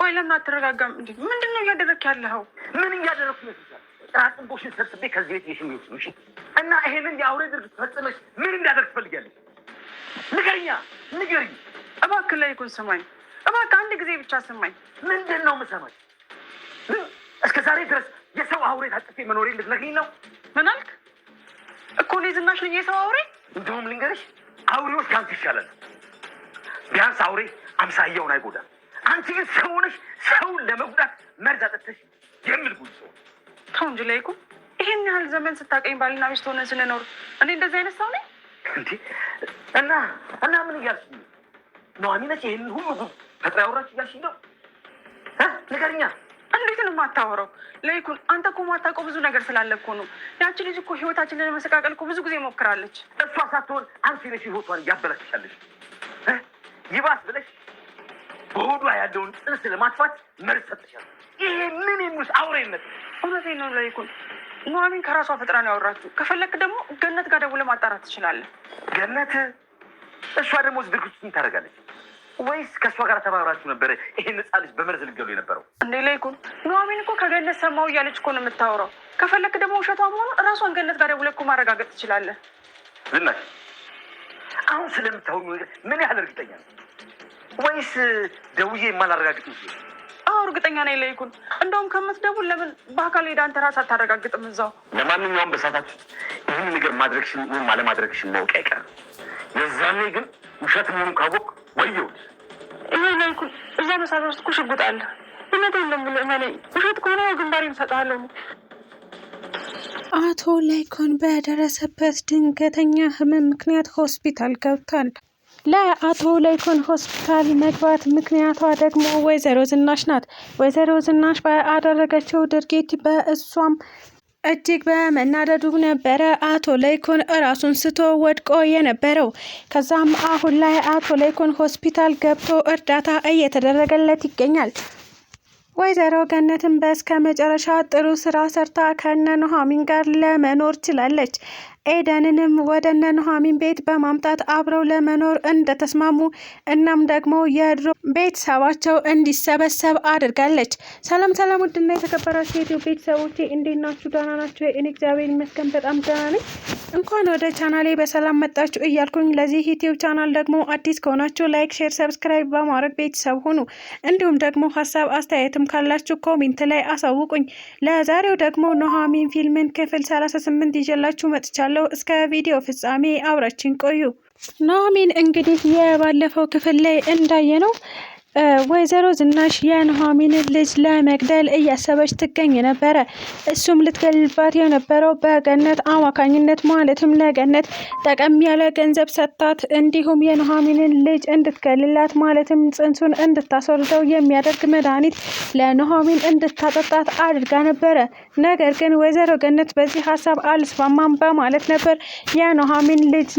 ቆይ ለምን አትረጋጋም እንዴ? ምንድነው እያደረክ ያለኸው? ምን እያደረኩ ነው? ራስን ቦሽን ሰብስቤ ከዚህ ቤት ይሽም ይሽም እሺ። እና ይሄንን የአውሬ ድርጊት ፈጽመሽ ምን እንዳደርግ ትፈልጊያለሽ? ንገሪኝ እባክህ። ላይ እኮ ስማኝ እባክህ፣ አንድ ጊዜ ብቻ ስማኝ። ምንድን ነው የምሰማኝ? እስከ ዛሬ ድረስ የሰው አውሬ ታቅፌ መኖሬ ልትነግሪኝ ነው? ምን አልክ እኮ? እኔ ዝናሽ ነኝ የሰው አውሬ? እንደውም ልንገርሽ፣ አውሬዎች ከአንቺ ይሻላል። ቢያንስ አውሬ አምሳያውን አይጎዳም። አንቺ ግን ሰው ነሽ፣ ሰውን ለመጉዳት መርዝ አጠጥተሽ የምትጉጂ ሰው። ተው እንጂ ላይ እኮ ይሄን ያህል ዘመን ስታቀኝ ባልና ሚስት ሆነን ስንኖር እኔ እንደዚህ አይነት ሰው ነኝ እንዴ? እና ምን እያልሽ ነው? ኑሐሚነች ይህን ሁሉ ጉድ ፈጥራ ያወራች እያልሽኝ ነው? ንገሪኛ። እንዴት ነው የማታወራው? ለይኩን አንተ እኮ የማታውቀው ብዙ ነገር ስላለ እኮ ነው። ያቺ ልጅ እኮ ህይወታችንን ለመሰቃቀል እኮ ብዙ ጊዜ ሞክራለች። እሷ ሳትሆን አንቺ ነሽ ህይወቷን እያበላሽሻለሽ። ይባስ ብለሽ በሆዷ ያለውን ጥርስ ለማጥፋት መርዝ ሰጥሻል። ይሄ ምን የሚሉት አውሬነት? እውነቴን ነው ለይኩን፣ ኑሐሚን ከራሷ ፈጥራ ነው ያወራችው። ከፈለክ ደግሞ ገነት ጋር ደውለህ ማጣራት ትችላለህ። ገነት? እሷ ደግሞ ድርጊቱ ምን ታደርጋለች? ወይስ ከእሷ ጋር ተባብራችሁ ነበረ ይሄን ህፃን ልጅ በመርዝ ልገሉ የነበረው? እንዴ ለይኩን፣ ኑሐሚን እኮ ከገነት ሰማሁ እያለች እኮ ነው የምታወራው። ከፈለክ ደግሞ ውሸቷ መሆኑን እራሷን ገነት ጋር ደውለህ እኮ ማረጋገጥ ትችላለህ። ዝናሽ፣ አሁን ስለምታውቁ ነገር ምን ያህል እርግጠኛ ነው? ወይስ ደውዬ የማላረጋግጥ ነው? አዎ እርግጠኛ ነኝ ለይኩን። እንደውም ከምትደውል ለምን በአካል ሄዳ አንተ ራስህ አታረጋግጥም እዛው? ለማንኛውም በሳታችሁ ይህን ነገር ማድረግሽን ወይም አለማድረግሽን ማወቅ አይቀርም። የዛኔ ግን ውሸት መሆኑን ካወቅ ወየው። ይሄ ለይኩን፣ እዛ መሳት ውስጥ እኮ ሽጉጥ አለ። እውነቴን ነው የምልህ እመነኝ። ውሸት ከሆነ ግንባሬን እሰጥሃለሁ። አቶ ለይኩን በደረሰበት ድንገተኛ ህመም ምክንያት ሆስፒታል ገብቷል። ለአቶ ለይኩን ሆስፒታል መግባት ምክንያቷ ደግሞ ወይዘሮ ዝናሽ ናት። ወይዘሮ ዝናሽ ባደረገችው ድርጊት በእሷም እጅግ በመናደዱ ነበረ አቶ ለይኩን እራሱን ስቶ ወድቆ የነበረው። ከዛም አሁን ላይ አቶ ለይኩን ሆስፒታል ገብቶ እርዳታ እየተደረገለት ይገኛል። ወይዘሮ ገነትን በስከ መጨረሻ ጥሩ ስራ ሰርታ ከነ ኑሐሚን ጋር ለመኖር ችላለች። ኤደንንም ወደ እነ ኑሐሚን ቤት በማምጣት አብረው ለመኖር እንደተስማሙ እናም ደግሞ የድሮ ቤተሰባቸው እንዲሰበሰብ አድርጋለች። ሰላም ሰላም፣ ውድና የተከበራችሁ የኢትዮ ቤተሰቦቼ እንዴት ናችሁ? ደህና ናችሁ? እኔ እግዚአብሔር ይመስገን በጣም ደህና ነኝ። እንኳን ወደ ቻናሌ በሰላም መጣችሁ እያልኩኝ ለዚህ ዩቲዩብ ቻናል ደግሞ አዲስ ከሆናችሁ ላይክ፣ ሼር፣ ሰብስክራይብ በማድረግ ቤተሰብ ሁኑ። እንዲሁም ደግሞ ሀሳብ አስተያየትም ካላችሁ ኮሜንት ላይ አሳውቁኝ። ለዛሬው ደግሞ ኑሐሚን ፊልምን ክፍል 38 ይዤላችሁ መጥቻለሁ። እስከ ቪዲዮ ፍጻሜ አብራችን ቆዩ። ኑሐሚን እንግዲህ የባለፈው ክፍል ላይ እንዳየነው ወይዘሮ ዝናሽ የኑሐሚንን ልጅ ለመግደል እያሰበች ትገኝ ነበረ። እሱም ልትገልባት የነበረው በገነት አማካኝነት ማለትም ለገነት ጠቀም ያለ ገንዘብ ሰጥታት እንዲሁም የኑሐሚንን ልጅ እንድትገልላት ማለትም ጽንሱን እንድታስወርደው የሚያደርግ መድኃኒት ለኑሐሚን እንድታጠጣት አድርጋ ነበረ። ነገር ግን ወይዘሮ ገነት በዚህ ሀሳብ አልስማማም በማለት ነበር የኑሐሚን ልጅ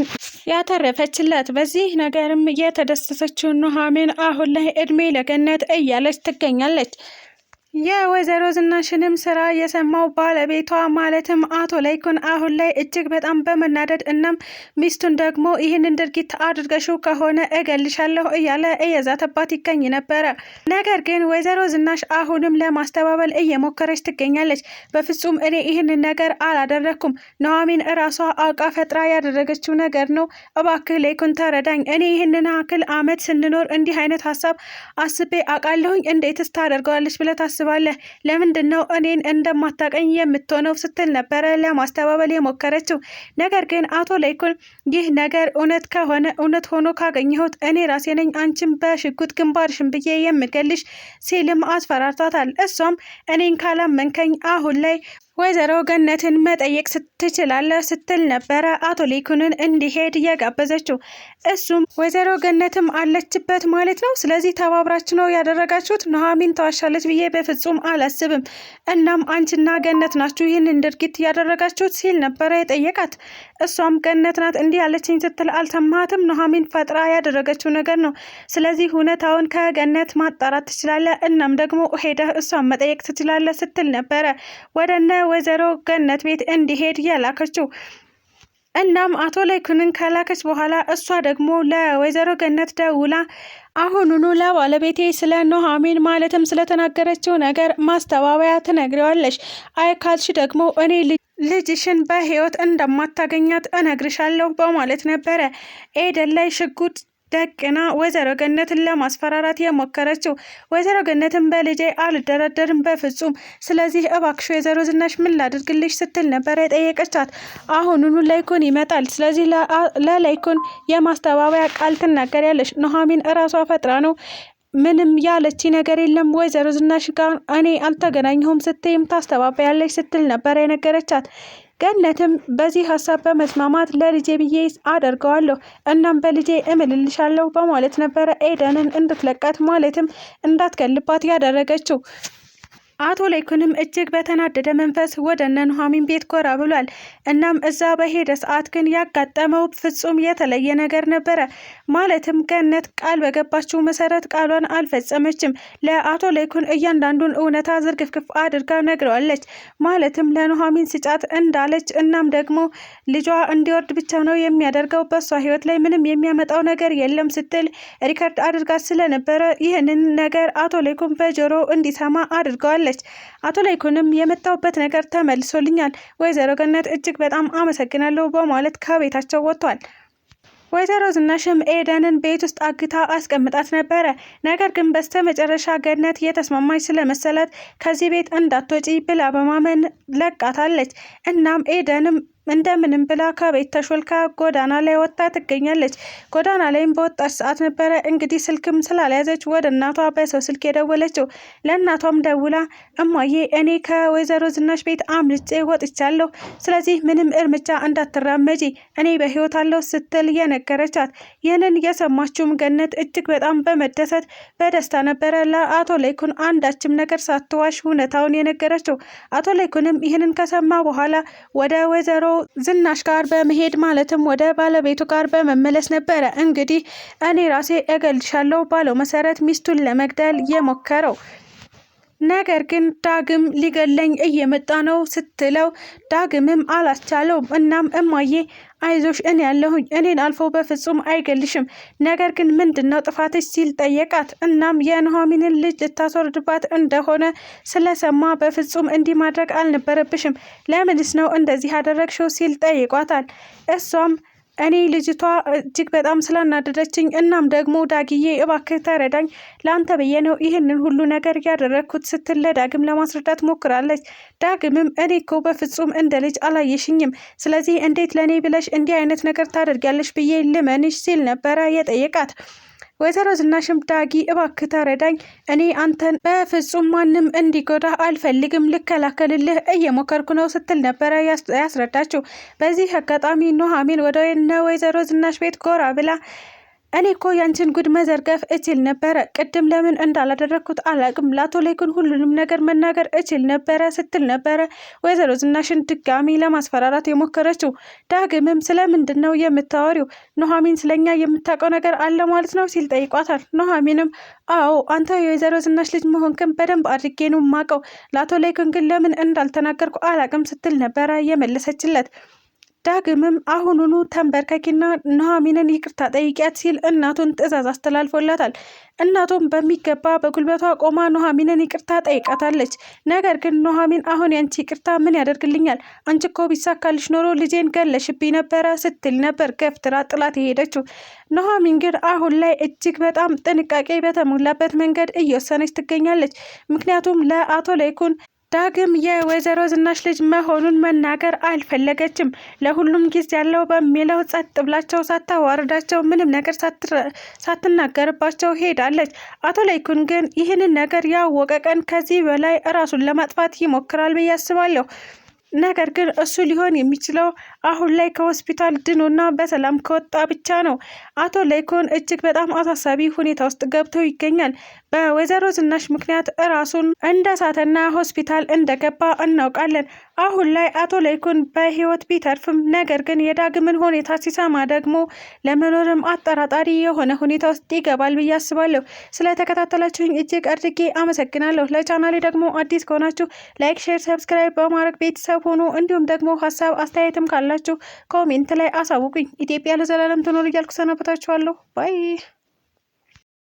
ያተረፈችላት። በዚህ ነገርም የተደሰተችው ኑሐሚን አሁን ላይ እድሜ ለገነት እያለች ትገኛለች። የወይዘሮ ዝናሽንም ስራ የሰማው ባለቤቷ ማለትም አቶ ለይኩን አሁን ላይ እጅግ በጣም በመናደድ እናም ሚስቱን ደግሞ ይህንን ድርጊት አድርገሽው ከሆነ እገልሻለሁ እያለ እየዛተባት ይገኝ ነበረ። ነገር ግን ወይዘሮ ዝናሽ አሁንም ለማስተባበል እየሞከረች ትገኛለች። በፍጹም እኔ ይህንን ነገር አላደረግኩም፣ ኑሐሚን እራሷ አውቃ ፈጥራ ያደረገችው ነገር ነው። እባክህ ለይኩን ተረዳኝ። እኔ ይህንን አክል አመት ስንኖር እንዲህ አይነት ሀሳብ አስቤ አውቃለሁኝ። እንዴትስ ታደርገዋለች ብለህ ባለ ለምንድን ነው እኔን እንደማታቀኝ የምትሆነው ስትል ነበረ ለማስተባበል የሞከረችው። ነገር ግን አቶ ለይኩን ይህ ነገር እውነት ከሆነ እውነት ሆኖ ካገኘሁት እኔ ራሴ ነኝ አንቺን በሽጉጥ ግንባርሽን ብዬ የምገልሽ ሲልም አስፈራርቷታል። እሷም እኔን ካላመንከኝ አሁን ላይ ወይዘሮ ገነትን መጠየቅ ትችላለህ ስትል ነበረ አቶ ለይኩንን እንዲሄድ እየጋበዘችው። እሱም ወይዘሮ ገነትም አለችበት ማለት ነው፣ ስለዚህ ተባብራችሁ ነው ያደረጋችሁት፣ ኑሐሚን ተዋሻለች ብዬ በፍጹም አላስብም። እናም አንቺና ገነት ናችሁ ይህንን ድርጊት ያደረጋችሁት ሲል ነበረ የጠየቃት። እሷም ገነት ናት እንዲህ ያለችኝ ስትል አልሰማትም፣ ኑሐሚን ፈጥራ ያደረገችው ነገር ነው። ስለዚህ እውነታውን ከገነት ማጣራት ትችላለህ፣ እናም ደግሞ ሄደህ እሷን መጠየቅ ትችላለህ ስትል ነበረ ወደነ ወይዘሮ ገነት ቤት እንዲሄድ ያላከችው። እናም አቶ ለይኩንን ከላከች በኋላ እሷ ደግሞ ለወይዘሮ ገነት ደውላ አሁኑኑ ለባለቤቴ ስለ ኑሐሚን ማለትም ስለተናገረችው ነገር ማስተባበያ ትነግሪዋለሽ። አይ ካልሽ ደግሞ እኔ ልጅሽን በህይወት እንደማታገኛት እነግርሻለሁ በማለት ነበረ ኤደን ላይ ሽጉጥ ደቅና ወይዘሮ ገነትን ለማስፈራራት የሞከረችው። ወይዘሮ ገነትን በልጄ አልደራደርም በፍጹም፣ ስለዚህ እባክሽ ወይዘሮ ዝናሽ ምን ላድርግልሽ ስትል ነበር የጠየቀቻት። አሁኑኑ ላይኩን ይመጣል፣ ስለዚህ ለላይኩን የማስተባበያ ቃል ትናገሪያለሽ። ኑሐሚን እራሷ ፈጥራ ነው፣ ምንም ያለች ነገር የለም፣ ወይዘሮ ዝናሽ ጋር እኔ አልተገናኘሁም ስትይም ታስተባበያለች ስትል ነበር የነገረቻት። ገነትም በዚህ ሀሳብ በመስማማት ለልጄ ብዬ አደርገዋለሁ እናም በልጄ እምልልሻለሁ በማለት ነበረ ኤደንን እንድትለቃት ማለትም እንዳትገልባት ያደረገችው። አቶ ላይኩንም እጅግ በተናደደ መንፈስ ወደ እነ ኑሐሚን ቤት ጎራ ብሏል። እናም እዛ በሄደ ሰዓት ግን ያጋጠመው ፍጹም የተለየ ነገር ነበረ። ማለትም ገነት ቃል በገባችው መሰረት ቃሏን አልፈጸመችም። ለአቶ ላይኩን እያንዳንዱን እውነታ ዝርግፍግፍ አድርጋ ነግረዋለች። ማለትም ለኑሐሚን ስጫት እንዳለች እናም ደግሞ ልጇ እንዲወርድ ብቻ ነው የሚያደርገው፣ በሷ ህይወት ላይ ምንም የሚያመጣው ነገር የለም ስትል ሪከርድ አድርጋ ስለነበረ ይህንን ነገር አቶ ላይኩን በጆሮ እንዲሰማ አድርገዋለች። አቶ ላይኩንም የመጣውበት ነገር ተመልሶልኛል፣ ወይዘሮ ገነት እጅግ በጣም አመሰግናለሁ በማለት ከቤታቸው ወጥቷል። ወይዘሮ ዝናሽም ኤደንን ቤት ውስጥ አግታ አስቀምጣት ነበረ። ነገር ግን በስተመጨረሻ ገነት የተስማማች ስለመሰላት ከዚህ ቤት እንዳትወጪ ብላ በማመን ለቃታለች። እናም ኤደንም እንደምንም ብላ ከቤት ተሾልካ ጎዳና ላይ ወጣ ትገኛለች። ጎዳና ላይም በወጣች ሰዓት ነበረ እንግዲህ ስልክም ስላልያዘች ወደ እናቷ በሰው ስልክ የደወለችው። ለእናቷም ደውላ እማዬ እኔ ከወይዘሮ ዝናሽ ቤት አምልጬ ወጥቻለሁ፣ ስለዚህ ምንም እርምጃ እንዳትራመጂ እኔ በህይወት አለሁ ስትል የነገረቻት። ይህንን የሰማችውም ገነት እጅግ በጣም በመደሰት በደስታ ነበረ ለአቶ ላይኩን አንዳችም ነገር ሳትዋሽ እውነታውን የነገረችው። አቶ ላይኩንም ይህንን ከሰማ በኋላ ወደ ወይዘሮ ዝናሽ ጋር በመሄድ ማለትም ወደ ባለቤቱ ጋር በመመለስ ነበረ እንግዲህ እኔ ራሴ እገልሻለሁ ባለው መሰረት ሚስቱን ለመግደል የሞከረው። ነገር ግን ዳግም ሊገለኝ እየመጣ ነው ስትለው ዳግምም አላስቻለውም። እናም እማዬ አይዞሽ እኔ ያለሁኝ፣ እኔን አልፎ በፍጹም አይገልሽም፣ ነገር ግን ምንድነው ጥፋትሽ ሲል ጠየቃት። እናም የኑሐሚንን ልጅ ልታስወርድባት እንደሆነ ስለሰማ በፍጹም እንዲህ ማድረግ አልነበረብሽም፣ ለምንስ ነው እንደዚህ ያደረግሽው ሲል ጠይቋታል። እሷም እኔ ልጅቷ እጅግ በጣም ስላናደደችኝ እናም ደግሞ ዳግዬ እባክህ ተረዳኝ፣ ለአንተ ብዬ ነው ይህንን ሁሉ ነገር ያደረግኩት ስትል ለዳግም ለማስረዳት ሞክራለች። ዳግምም እኔ እኮ በፍጹም እንደ ልጅ አላየሽኝም፣ ስለዚህ እንዴት ለእኔ ብለሽ እንዲህ አይነት ነገር ታደርጊያለሽ ብዬ ልመንሽ ሲል ነበረ የጠየቃት። ወይዘሮ ዝናሽም ዳጊ እባክህ ተረዳኝ፣ እኔ አንተን በፍጹም ማንም እንዲጎዳ አልፈልግም፣ ልከላከልልህ እየሞከርኩ ነው ስትል ነበረ ያስረዳችው። በዚህ አጋጣሚ ኑሐሚን ወደ ወይዘሮ ዝናሽ ቤት ጎራ ብላ እኔ እኮ ያንቺን ጉድ መዘርገፍ እችል ነበረ፣ ቅድም ለምን እንዳላደረግኩት አላቅም፣ ለአቶ ላይኩን ሁሉንም ነገር መናገር እችል ነበረ ስትል ነበረ ወይዘሮ ዝናሽን ድጋሚ ለማስፈራራት የሞከረችው። ዳግምም ስለምንድን ነው የምታወሪው? ኑሐሚን ስለኛ የምታውቀው ነገር አለ ማለት ነው ሲል ጠይቋታል። ኑሐሚንም አዎ አንተ የወይዘሮ ዝናሽ ልጅ መሆንክን በደንብ አድርጌ ነው የማውቀው፣ ለአቶ ላይኩን ግን ለምን እንዳልተናገርኩ አላቅም ስትል ነበረ የመለሰችለት። ዳግምም አሁኑኑ ተንበርከኪና ኑሐሚንን ይቅርታ ጠይቂያት ሲል እናቱን ትዕዛዝ አስተላልፎላታል። እናቱም በሚገባ በጉልበቷ ቆማ ኑሐሚንን ይቅርታ ጠይቃታለች። ነገር ግን ኑሐሚን አሁን ያንቺ ይቅርታ ምን ያደርግልኛል? አንቺ እኮ ቢሳካልሽ ኖሮ ልጄን ገለሽብኝ ነበረ ስትል ነበር ገፍትራ ጥላት የሄደችው። ኑሐሚን ግን አሁን ላይ እጅግ በጣም ጥንቃቄ በተሞላበት መንገድ እየወሰነች ትገኛለች። ምክንያቱም ለአቶ ላይኩን ዳግም የወይዘሮ ዝናሽ ልጅ መሆኑን መናገር አልፈለገችም። ለሁሉም ጊዜ ያለው በሚለው ጸጥ ብላቸው ሳታዋርዳቸው ምንም ነገር ሳትናገርባቸው ሄዳለች። አቶ ላይኩን ግን ይህንን ነገር ያወቀ ቀን ከዚህ በላይ ራሱን ለማጥፋት ይሞክራል ብዬ አስባለሁ። ነገር ግን እሱ ሊሆን የሚችለው አሁን ላይ ከሆስፒታል ድኖና በሰላም ከወጣ ብቻ ነው። አቶ ላይኩን እጅግ በጣም አሳሳቢ ሁኔታ ውስጥ ገብቶ ይገኛል። በወይዘሮ ዝናሽ ምክንያት ራሱን እንደሳተና ሆስፒታል እንደገባ እናውቃለን። አሁን ላይ አቶ ላይኩን በህይወት ቢተርፍም ነገር ግን የዳግምን ሁኔታ ሲሰማ ደግሞ ለመኖርም አጠራጣሪ የሆነ ሁኔታ ውስጥ ይገባል ብዬ አስባለሁ። ስለተከታተላችሁኝ እጅግ አድርጌ አመሰግናለሁ። ለቻናሌ ደግሞ አዲስ ከሆናችሁ ላይክ፣ ሼር፣ ሰብስክራይብ በማድረግ ቤተሰብ ሆኑ። እንዲሁም ደግሞ ሀሳብ አስተያየትም ካላችሁ ኮሜንት ላይ አሳውቁኝ። ኢትዮጵያ ለዘላለም ትኖር እያልኩ ሰናበታችኋለሁ። ባይ